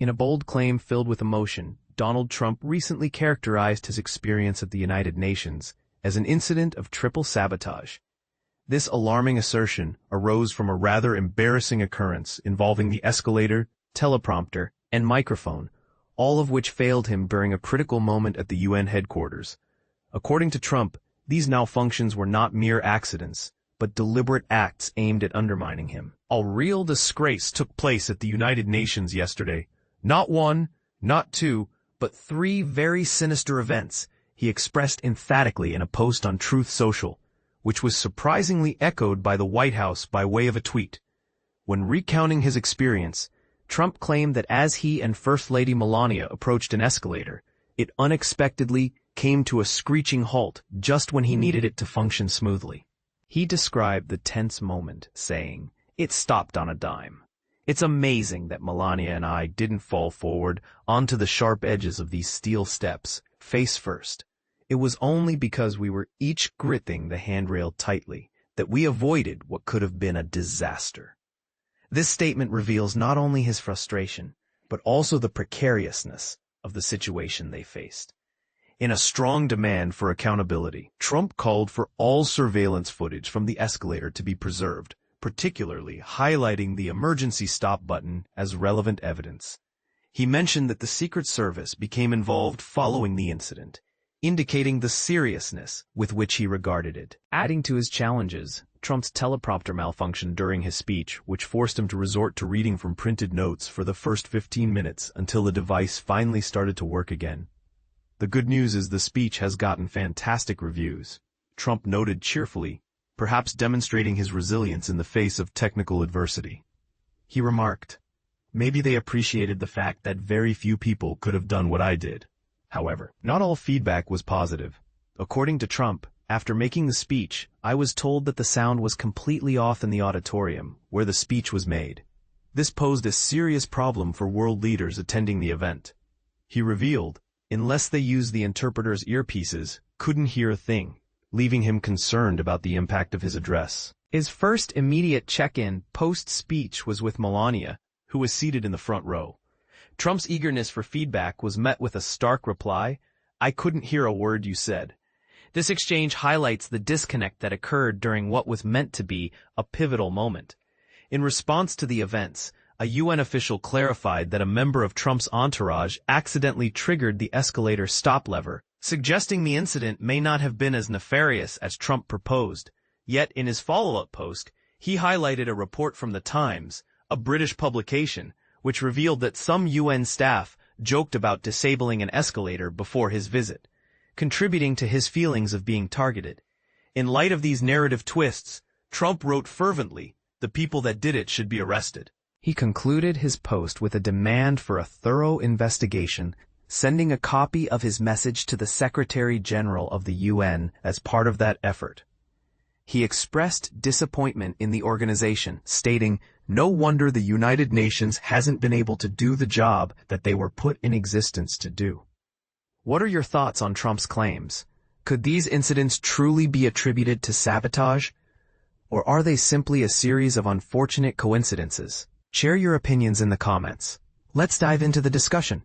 In a bold claim filled with emotion, Donald Trump recently characterized his experience at the United Nations as an incident of triple sabotage. This alarming assertion arose from a rather embarrassing occurrence involving the escalator, teleprompter, and microphone, all of which failed him during a critical moment at the UN headquarters. According to Trump, these malfunctions were not mere accidents, but deliberate acts aimed at undermining him. A real disgrace took place at the United Nations yesterday. Not one, not two, but three very sinister events, he expressed emphatically in a post on Truth Social, which was surprisingly echoed by the White House by way of a tweet. When recounting his experience, Trump claimed that as he and First Lady Melania approached an escalator, it unexpectedly came to a screeching halt just when he needed it to function smoothly. He described the tense moment, saying, "It stopped on a dime. It's amazing that Melania and I didn't fall forward onto the sharp edges of these steel steps, face first. It was only because we were each gripping the handrail tightly that we avoided what could have been a disaster." This statement reveals not only his frustration, but also the precariousness of the situation they faced. In a strong demand for accountability, Trump called for all surveillance footage from the escalator to be preserved, particularly highlighting the emergency stop button as relevant evidence. He mentioned that the Secret Service became involved following the incident, indicating the seriousness with which he regarded it. Adding to his challenges, Trump's teleprompter malfunctioned during his speech, which forced him to resort to reading from printed notes for the first 15 minutes until the device finally started to work again. The good news is the speech has gotten fantastic reviews, Trump noted cheerfully, perhaps demonstrating his resilience in the face of technical adversity. He remarked, "Maybe they appreciated the fact that very few people could have done what I did." However, not all feedback was positive. According to Trump, after making the speech, I was told that the sound was completely off in the auditorium where the speech was made. This posed a serious problem for world leaders attending the event. He revealed, unless they used the interpreter's earpieces, couldn't hear a thing, leaving him concerned about the impact of his address. His first immediate check-in post-speech was with Melania, who was seated in the front row. Trump's eagerness for feedback was met with a stark reply, "I couldn't hear a word you said." This exchange highlights the disconnect that occurred during what was meant to be a pivotal moment. In response to the events, a UN official clarified that a member of Trump's entourage accidentally triggered the escalator stop lever, suggesting the incident may not have been as nefarious as Trump proposed. Yet in his follow-up post, he highlighted a report from The Times, a British publication, which revealed that some UN staff joked about disabling an escalator before his visit, contributing to his feelings of being targeted. In light of these narrative twists, Trump wrote fervently, "The people that did it should be arrested." He concluded his post with a demand for a thorough investigation, sending a copy of his message to the Secretary-General of the UN as part of that effort. He expressed disappointment in the organization, stating, "No wonder the United Nations hasn't been able to do the job that they were put in existence to do." What are your thoughts on Trump's claims? Could these incidents truly be attributed to sabotage? Or are they simply a series of unfortunate coincidences? Share your opinions in the comments. Let's dive into the discussion.